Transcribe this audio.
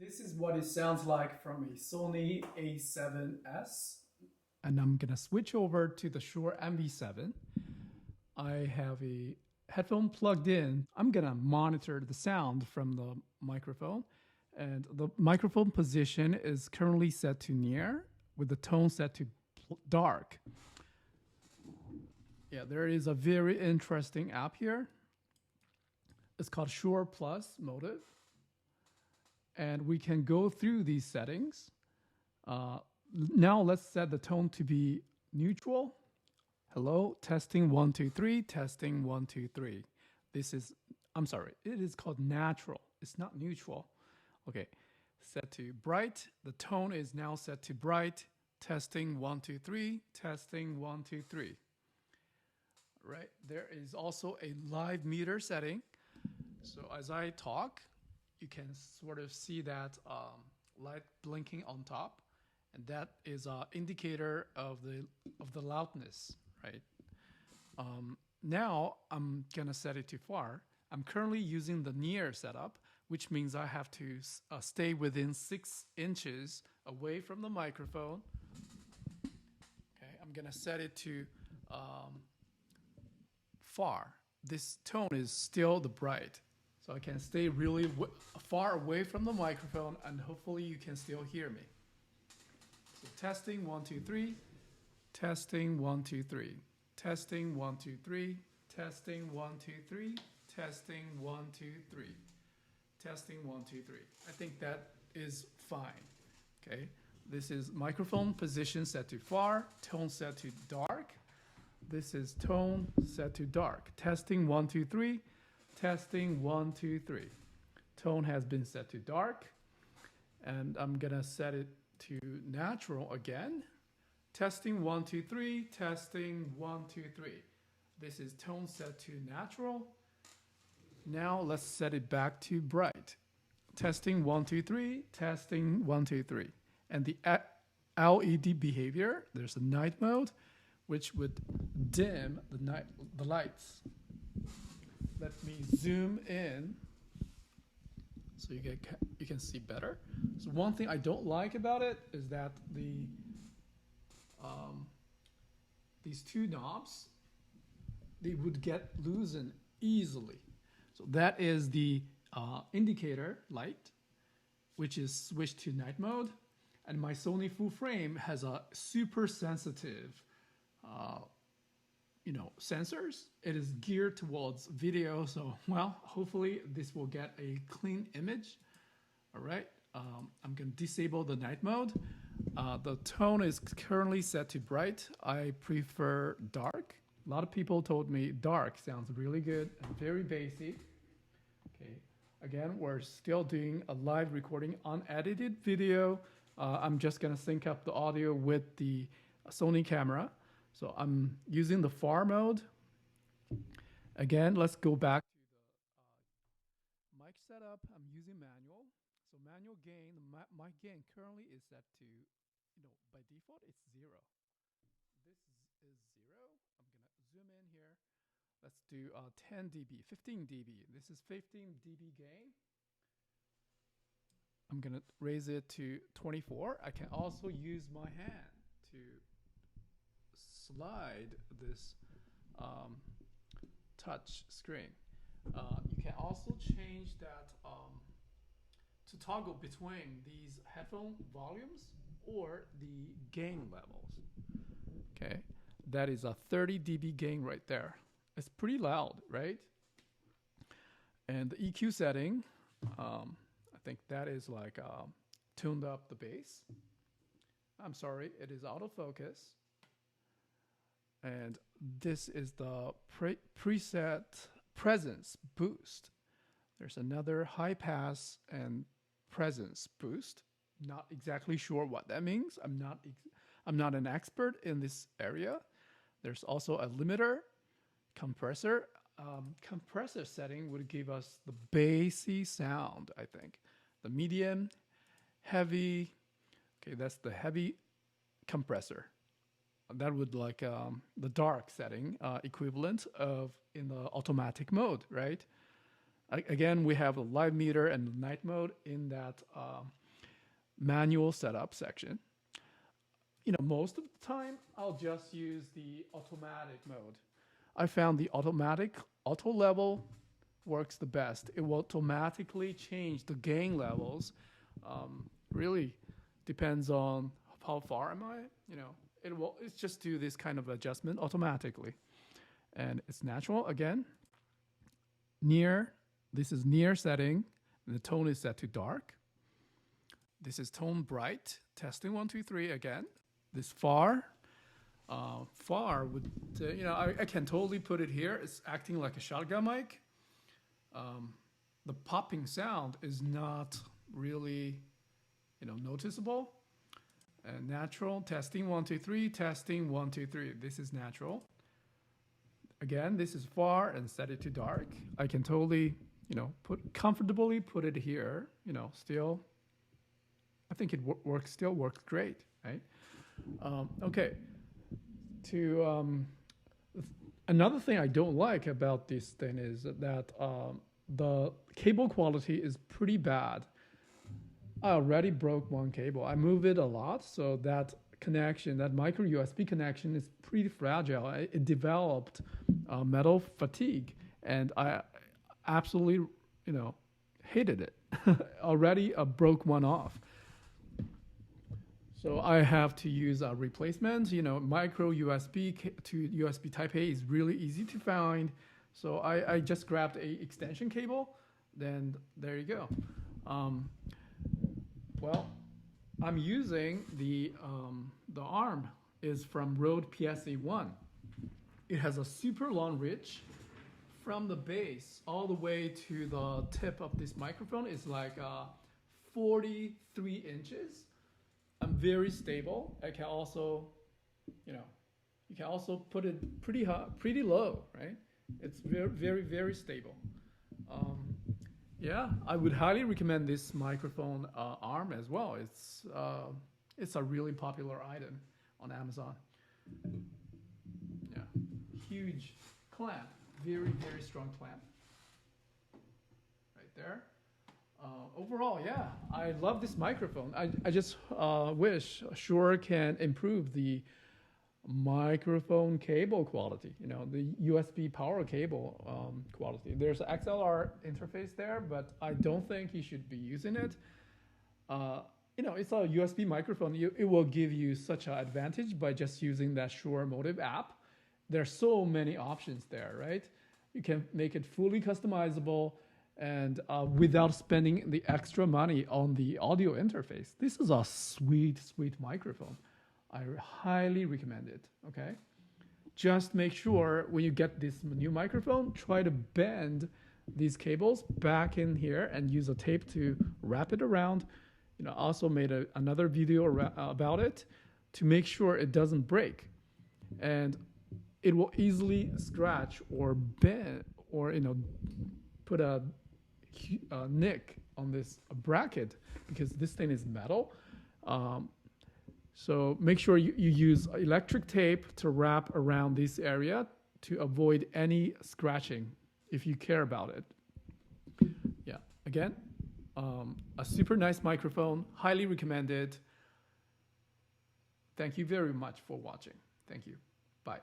This is what it sounds like from a Sony a7S. And I'm gonna switch over to the Shure MV7. I have a headphone plugged in. I'm gonna monitor the sound from the microphone. And the microphone position is currently set to near with the tone set to dark. Yeah, there is a very interesting app here. It's called Shure Plus Motive. And we can go through these settings. Now let's set the tone to be neutral. Hello, testing 1, 2, 3, testing 1, 2, 3. I'm sorry, it is called natural. It's not neutral. Okay, set to bright. The tone is now set to bright. Testing 1, 2, 3, testing 1, 2, 3. Right, there is also a live meter setting. So as I talk, you can sort of see that light blinking on top, and that is an indicator of the loudness, right? Now I'm gonna set it to far. I'm currently using the near setup, which means I have to stay within 6 inches away from the microphone. Okay, I'm gonna set it to far. This tone is still the bright. So I can stay really far away from the microphone, and hopefully you can still hear me. So testing 1, 2, 3, testing 1, 2, 3, testing 1, 2, 3, testing 1, 2, 3, testing 1, 2, 3, testing 1, 2, 3. I think that is fine. Okay, this is microphone position set to far, tone set to dark. This is tone set to dark. Testing 1, 2, 3. Testing 1, 2, 3. Tone has been set to dark, and I'm gonna set it to natural again. Testing 1, 2, 3. Testing 1, 2, 3. This is tone set to natural. Now let's set it back to bright. Testing 1, 2, 3. Testing 1, 2, 3. And the LED behavior, there's a night mode, which would dim the lights. Let me zoom in so you can see better. So one thing I don't like about it is that these two knobs, they would get loosened easily. So that is the indicator light, which is switched to night mode. And my Sony full frame has a super sensitive sensors. It is geared towards video, so well, hopefully this will get a clean image. All right, I'm gonna disable the night mode. The tone is currently set to bright. I prefer dark. A lot of people told me dark sounds really good and very basic. Okay, again, we're still doing a live recording, unedited video. I'm just gonna sync up the audio with the Sony camera. So I'm using the far mode. Again, let's go back to the mic setup. I'm using manual. So manual gain, mic gain currently is set to, by default, it's 0. This is 0. I'm gonna zoom in here. Let's do 10 dB, 15 dB. This is 15 dB gain. I'm gonna raise it to 24. I can also use my hand to slide this touch screen. You can also change that to toggle between these headphone volumes or the gain levels. Okay, that is a 30 dB gain right there. It's pretty loud, right? And the EQ setting, I think that is like tuned up the bass. I'm sorry, it is out of focus. And this is the preset presence boost. There's another high pass and presence boost. Not exactly sure what that means. I'm not an expert in this area. There's also a limiter, compressor. Compressor setting would give us the bassy sound, I think. The medium, heavy. Okay, that's the heavy compressor. That would like the dark setting equivalent of in the automatic mode, right? Again, we have a live meter and night mode in that manual setup section. Most of the time, I'll just use the automatic mode. I found the automatic auto level works the best. It will automatically change the gain levels. Really depends on how far am I. It's just do this kind of adjustment automatically, and it's natural. Again, near. This is near setting. And the tone is set to dark. This is tone bright. Testing 1, 2, 3 again. This far would I can totally put it here. It's acting like a shotgun mic. The popping sound is not really noticeable. And natural. Testing 1, 2, 3. Testing 1, 2, 3. This is natural. Again, this is far and set it to dark. I can totally comfortably put it here. Still, I think it still works great, right? Okay. Another thing I don't like about this thing is that the cable quality is pretty bad. I already broke one cable. I moved it a lot, so that connection, that micro USB connection, is pretty fragile. It developed metal fatigue, and I absolutely, hated it. Already broke one off. So I have to use a replacement. Micro USB to USB Type A is really easy to find. So I just grabbed a extension cable. Then there you go. Well, I'm using the arm is from Rode PSA1. It has a super long reach. From the base all the way to the tip of this microphone is like 43 inches. I'm very stable. I can also, you can also put it pretty high, pretty low, right? It's very, very, very stable. Yeah, I would highly recommend this microphone arm as well. It's a really popular item on Amazon. Yeah, huge clamp. Very, very strong clamp. Right there. Overall, yeah, I love this microphone. I just wish Shure can improve the microphone cable quality, the USB power cable quality. There's an XLR interface there, but I don't think you should be using it. It's a USB microphone. It will give you such an advantage by just using that Shure Motive app. There's so many options there, right? You can make it fully customizable and without spending the extra money on the audio interface. This is a sweet, sweet microphone. I highly recommend it, okay? Just make sure when you get this new microphone, try to bend these cables back in here and use a tape to wrap it around. Also made another video about it to make sure it doesn't break. And it will easily scratch or bend or put a nick on this bracket because this thing is metal. So make sure you use electric tape to wrap around this area to avoid any scratching if you care about it. Yeah, again, a super nice microphone, highly recommended. Thank you very much for watching. Thank you. Bye.